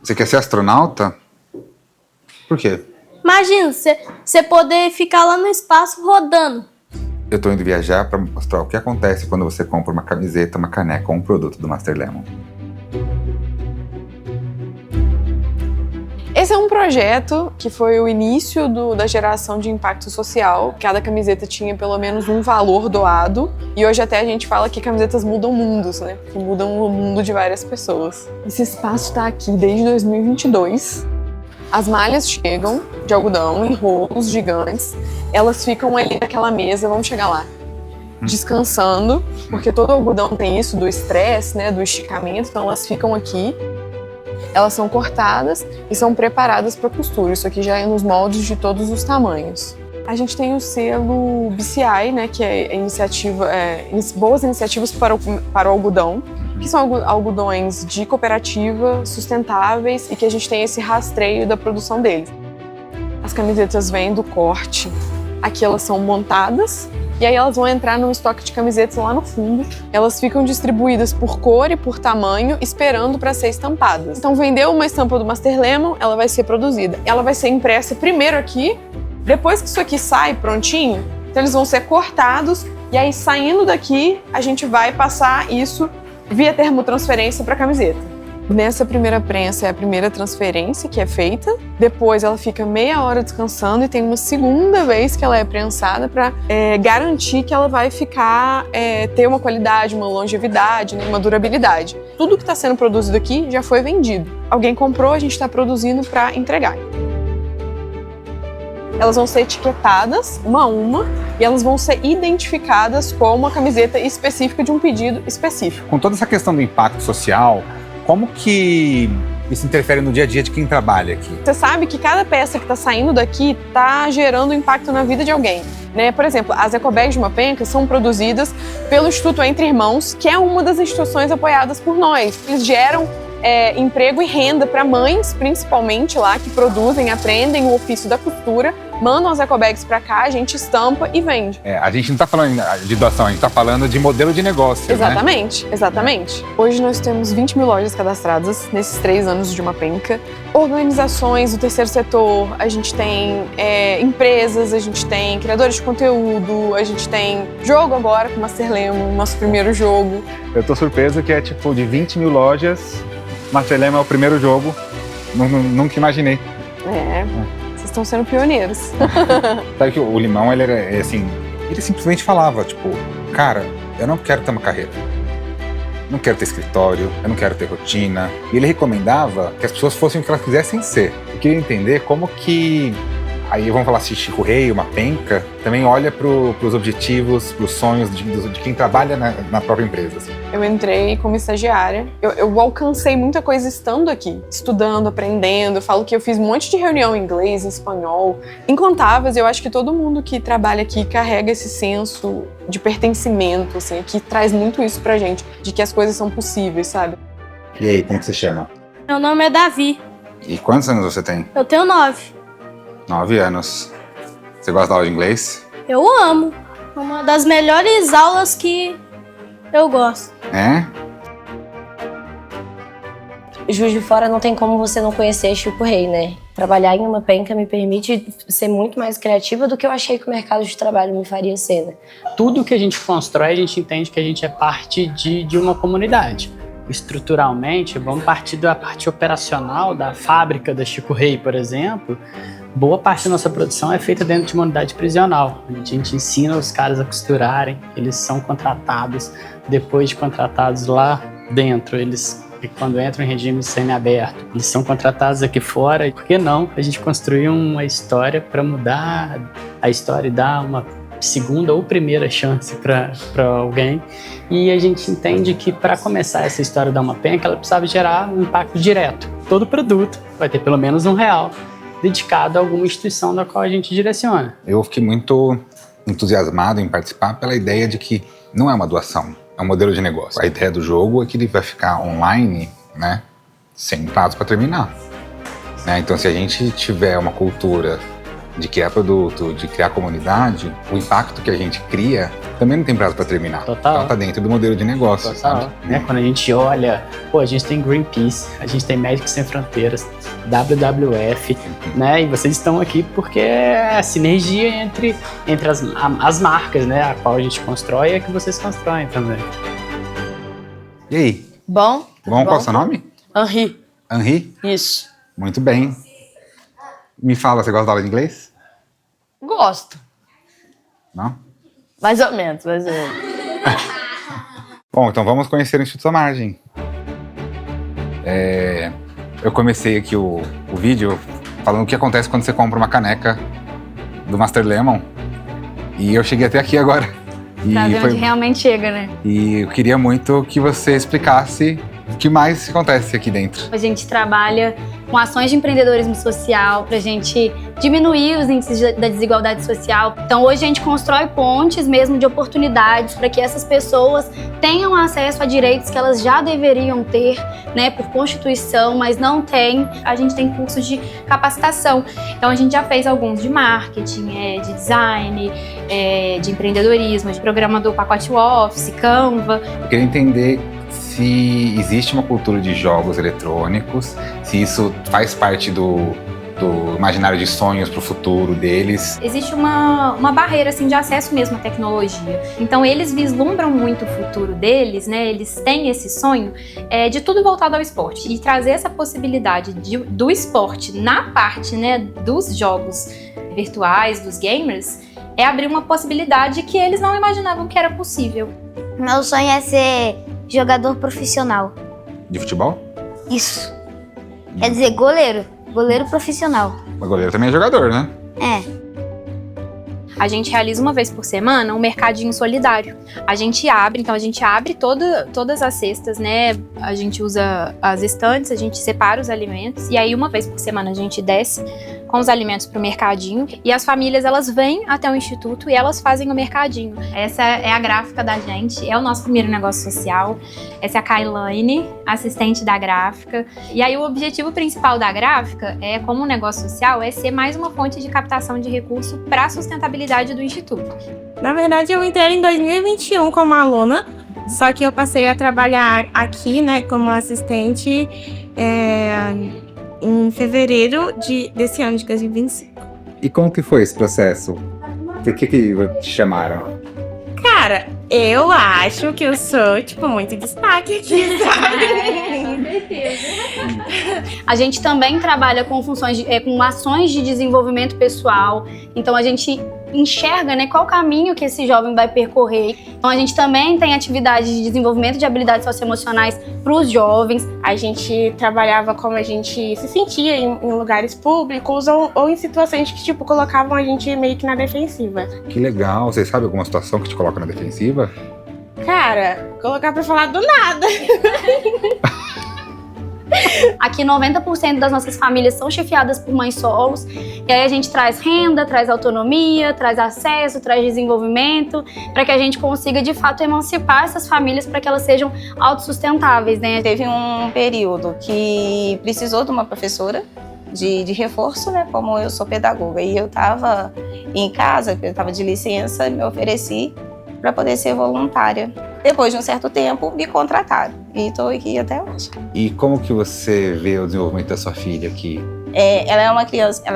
Você quer ser astronauta? Por quê? Imagina, você poder ficar lá no espaço rodando. Eu tô indo viajar para mostrar o que acontece quando você compra uma camiseta, uma caneca ou um produto do Master Lemon. Esse é um projeto que foi o início da geração de impacto social. Cada camiseta tinha pelo menos um valor doado. E hoje até a gente fala que camisetas mudam mundos, né? Que mudam o mundo de várias pessoas. Esse espaço está aqui desde 2022. As malhas chegam de algodão em rolos gigantes. Elas ficam ali naquela mesa, vamos chegar lá, descansando, porque todo algodão tem isso do estresse, né, do esticamento, então elas ficam aqui. Elas são cortadas e são preparadas para costura. Isso aqui já é nos moldes de todos os tamanhos. A gente tem o selo BCI, né, que é boas iniciativas para o algodão, que são algodões de cooperativa, sustentáveis e que a gente tem esse rastreio da produção deles. As camisetas vêm do corte, aqui elas são montadas e aí elas vão entrar num estoque de camisetas lá no fundo. Elas ficam distribuídas por cor e por tamanho, esperando para ser estampadas. Então vendeu uma estampa do Master Lemon, ela vai ser produzida. Ela vai ser impressa primeiro aqui, depois que isso aqui sai prontinho, então eles vão ser cortados e aí saindo daqui a gente vai passar isso via termotransferência para a camiseta. Nessa primeira prensa é a primeira transferência que é feita, depois ela fica meia hora descansando e tem uma segunda vez que ela é prensada para garantir que ela vai ficar, ter uma qualidade, uma longevidade, né, uma durabilidade. Tudo que está sendo produzido aqui já foi vendido. Alguém comprou, a gente está produzindo para entregar. Elas vão ser etiquetadas uma a uma e elas vão ser identificadas como uma camiseta específica de um pedido específico. Com toda essa questão do impacto social, como que isso interfere no dia a dia de quem trabalha aqui? Você sabe que cada peça que está saindo daqui está gerando impacto na vida de alguém, né? Por exemplo, as ecobags de uma penca são produzidas pelo Instituto Entre Irmãos, que é uma das instituições apoiadas por nós. Eles geram emprego e renda para mães, principalmente lá, que produzem, aprendem o ofício da costura, mandam as ecobags para cá, a gente estampa e vende. A gente não está falando de doação, a gente está falando de modelo de negócio, Exatamente, né? Exatamente. Hoje nós temos 20 mil lojas cadastradas nesses 3 anos de uma penca. Organizações do terceiro setor, a gente tem empresas, a gente tem criadores de conteúdo, a gente tem jogo agora com o Master Lemon, nosso primeiro jogo. Eu tô surpreso que é tipo de 20 mil lojas, Master Lemon é o primeiro jogo, nunca imaginei. Vocês estão sendo pioneiros. Sabe que o Limão, ele era assim, ele simplesmente falava, tipo, cara, eu não quero ter uma carreira, não quero ter escritório, eu não quero ter rotina. E ele recomendava que as pessoas fossem o que elas quisessem ser. Eu queria entender como que, aí vamos falar se Chico Rei, uma penca, também olha pros objetivos, pros sonhos de quem trabalha na própria empresa. Assim. Eu entrei como estagiária, eu alcancei muita coisa estando aqui, estudando, aprendendo. Eu falo que eu fiz um monte de reunião em inglês, em espanhol, incontáveis. Eu acho que todo mundo que trabalha aqui carrega esse senso de pertencimento, assim, que traz muito isso pra gente, de que as coisas são possíveis, sabe? E aí, como que você chama? Meu nome é Davi. E quantos anos você tem? Eu tenho 9. 9 anos. Você gosta da aula de inglês? Eu amo. É uma das melhores aulas que eu gosto. É? Juiz de Fora não tem como você não conhecer Chico Rei, né? Trabalhar em uma penca me permite ser muito mais criativa do que eu achei que o mercado de trabalho me faria ser, né? Tudo que a gente constrói, a gente entende que a gente é parte de uma comunidade. Estruturalmente, vamos partir da parte operacional da fábrica da Chico Rei, por exemplo. Boa parte da nossa produção é feita dentro de uma unidade prisional. A gente ensina os caras a costurarem, eles são contratados. Depois de contratados lá dentro, eles, quando entram em regime semiaberto, eles são contratados aqui fora. E por que não a gente construir uma história para mudar a história e dar uma segunda ou primeira chance para alguém? E a gente entende que para começar essa história da uma penca, ela precisava gerar um impacto direto. Todo produto vai ter pelo menos R$1 dedicado a alguma instituição da qual a gente direciona. Eu fiquei muito entusiasmado em participar pela ideia de que não é uma doação, é um modelo de negócio. A ideia do jogo é que ele vai ficar online, né, sem prazo para terminar. Né? Então, se a gente tiver uma cultura de criar produto, de criar comunidade, o impacto que a gente cria também não tem prazo para terminar. Total. Então tá dentro do modelo de negócio. Total. Sabe? Né? Quando a gente olha, a gente tem Greenpeace, a gente tem Médicos Sem Fronteiras, WWF, né? E vocês estão aqui porque é a sinergia entre as marcas, né? A qual a gente constrói e a que vocês constroem também. E aí? Bom? Qual é o seu nome? Henri. Henri? Isso. Muito bem. Me fala, você gosta da aula de inglês? Gosto. Não? Mais ou menos, mais ou menos. Bom, então vamos conhecer o Instituto à Margem. Eu comecei aqui o vídeo falando o que acontece quando você compra uma caneca do Master Lemon. E eu cheguei até aqui agora. E Pra ver onde realmente chega, né? E eu queria muito que você explicasse o que mais acontece aqui dentro. A gente trabalha com ações de empreendedorismo social pra gente diminuir os índices da desigualdade social. Então hoje a gente constrói pontes mesmo de oportunidades para que essas pessoas tenham acesso a direitos que elas já deveriam ter, né, por Constituição, mas não têm. A gente tem cursos de capacitação. Então a gente já fez alguns de marketing, de design, de empreendedorismo, de programador pacote Office, Canva. Eu queria entender se existe uma cultura de jogos eletrônicos, se isso faz parte do imaginário de sonhos para o futuro deles. Existe uma barreira assim, de acesso mesmo à tecnologia. Então eles vislumbram muito o futuro deles, né? Eles têm esse sonho de tudo voltado ao esporte. E trazer essa possibilidade do esporte na parte, né, dos jogos virtuais, dos gamers, é abrir uma possibilidade que eles não imaginavam que era possível. Meu sonho é ser jogador profissional. De futebol? Isso. Quer dizer, goleiro. Goleiro profissional. Mas goleiro também é jogador, né? A gente realiza uma vez por semana um mercadinho solidário. A gente abre todas as cestas, né? A gente usa as estantes, a gente separa os alimentos e aí uma vez por semana a gente desce com os alimentos para o mercadinho e as famílias elas vêm até o instituto e elas fazem o mercadinho. Essa é a gráfica da gente, é o nosso primeiro negócio social. Essa é a Kailane, assistente da gráfica. E aí o objetivo principal da gráfica como um negócio social, é ser mais uma fonte de captação de recurso para a sustentabilidade do instituto. Na verdade, eu entrei em 2021 como aluna, só que eu passei a trabalhar aqui, né, como assistente em fevereiro desse ano, de 2025. E como que foi esse processo? Por que te chamaram? Cara, eu acho que eu sou, muito destaque aqui, sabe? A gente também trabalha com funções, com ações de desenvolvimento pessoal. Então a gente enxerga, né, qual caminho que esse jovem vai percorrer. Então a gente também tem atividades de desenvolvimento de habilidades socioemocionais para os jovens. A gente trabalhava como a gente se sentia em lugares públicos ou em situações que, colocavam a gente meio que na defensiva. Que legal. Você sabe alguma situação que te coloca na defensiva? Cara, colocar pra falar do nada. Aqui 90% das nossas famílias são chefiadas por mães solos. E aí a gente traz renda, traz autonomia, traz acesso, traz desenvolvimento, para que a gente consiga de fato emancipar essas famílias para que elas sejam autossustentáveis, né? Teve um período que precisou de uma professora de reforço, né? Como eu sou pedagoga e eu estava em casa, eu estava de licença, me ofereci para poder ser voluntária. Depois de um certo tempo, me contrataram e estou aqui até hoje. E como que você vê o desenvolvimento da sua filha aqui? Ela era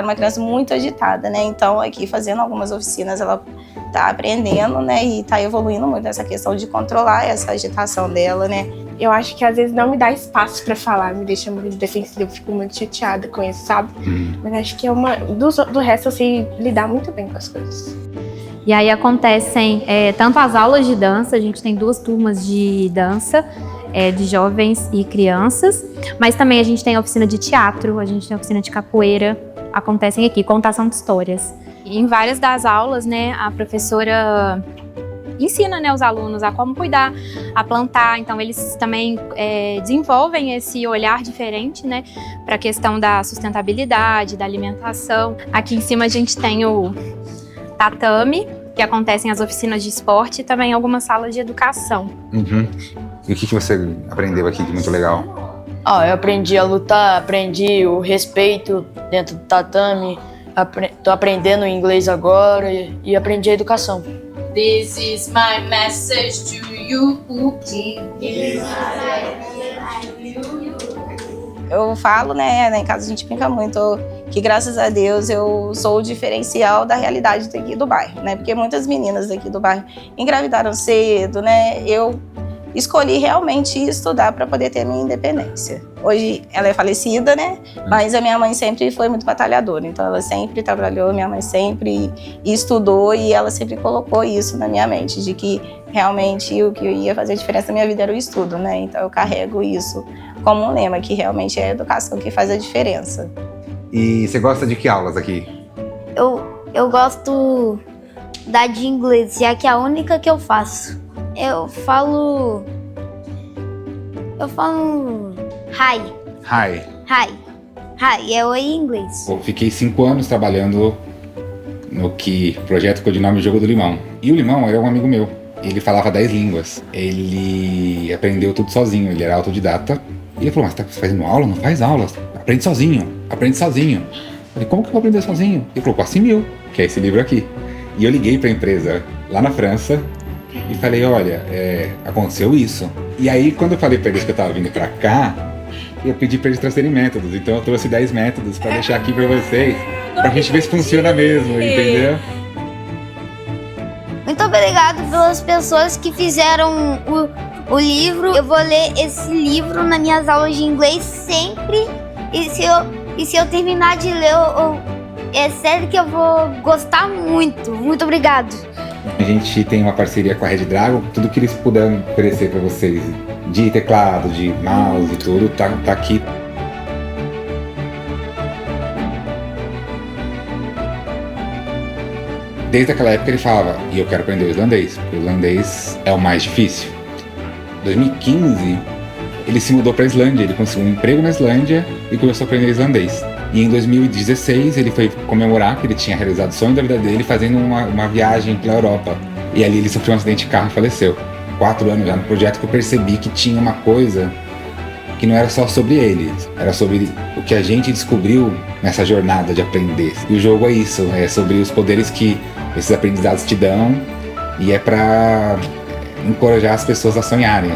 uma criança muito agitada, né? Então, aqui fazendo algumas oficinas, ela está aprendendo, né? E está evoluindo muito nessa questão de controlar essa agitação dela, né? Eu acho que às vezes não me dá espaço pra falar, me deixa muito defensiva, eu fico muito chateada com isso, sabe? Mas acho que do resto eu sei lidar muito bem com as coisas. E aí acontecem tanto as aulas de dança, a gente tem 2 turmas de dança, de jovens e crianças, mas também a gente tem a oficina de teatro, a gente tem a oficina de capoeira, acontecem aqui, contação de histórias. E em várias das aulas, né, a professora ensina, né, os alunos a como cuidar, a plantar. Então eles também desenvolvem esse olhar diferente, né, para a questão da sustentabilidade, da alimentação. Aqui em cima a gente tem o tatame, que acontecem as oficinas de esporte e também algumas salas de educação. Uhum. E o que você aprendeu aqui de muito legal? Eu aprendi a lutar, aprendi o respeito dentro do tatame, Tô aprendendo inglês agora e aprendi a educação. This is my message to you. Eu falo, né, em casa a gente brinca muito, que graças a Deus eu sou o diferencial da realidade daqui do bairro, né? Porque muitas meninas daqui do bairro engravidaram cedo, né? Eu escolhi realmente estudar para poder ter minha independência. Hoje ela é falecida, né? Mas a minha mãe sempre foi muito batalhadora, então ela sempre trabalhou, minha mãe sempre estudou e ela sempre colocou isso na minha mente, de que realmente o que ia fazer diferença na minha vida era o estudo, né? Então eu carrego isso como um lema, que realmente é a educação que faz a diferença. E você gosta de que aulas aqui? Eu gosto da de inglês, já que é a única que eu faço. Eu falo hi. Hi. Hi. Hi, é oi em inglês. Eu fiquei 5 anos trabalhando no projeto Codinome Jogo do Limão. E o Limão era um amigo meu. Ele falava 10 línguas. Ele aprendeu tudo sozinho, ele era autodidata. E ele falou, mas tá fazendo aula? Não faz aula. Aprende sozinho. Eu falei, como que eu vou aprender sozinho? Ele falou, Passe Mil, que é esse livro aqui. E eu liguei pra empresa lá na França e falei, olha, aconteceu isso. E aí, quando eu falei pra eles que eu tava vindo pra cá, eu pedi pra eles trazerem métodos. Então eu trouxe 10 métodos pra deixar aqui pra vocês, pra gente ver se funciona mesmo, entendeu? Muito obrigado pelas pessoas que fizeram o livro. Eu vou ler esse livro nas minhas aulas de inglês sempre. E se eu terminar de ler, é sério que eu vou gostar muito. Muito obrigado. A gente tem uma parceria com a Red Dragon. Tudo que eles puderem oferecer para vocês, de teclado, de mouse e tudo, tá aqui. Desde aquela época ele falava, e eu quero aprender o islandês, porque o islandês é o mais difícil. Em 2015, ele se mudou para a Islândia, ele conseguiu um emprego na Islândia e começou a aprender islandês. E em 2016 ele foi comemorar que ele tinha realizado o sonho da vida dele fazendo uma viagem pela Europa. E ali ele sofreu um acidente de carro e faleceu. 4 anos já no projeto que eu percebi que tinha uma coisa que não era só sobre ele, era sobre o que a gente descobriu nessa jornada de aprender. E o jogo é isso, é sobre os poderes que esses aprendizados te dão e é para encorajar as pessoas a sonharem.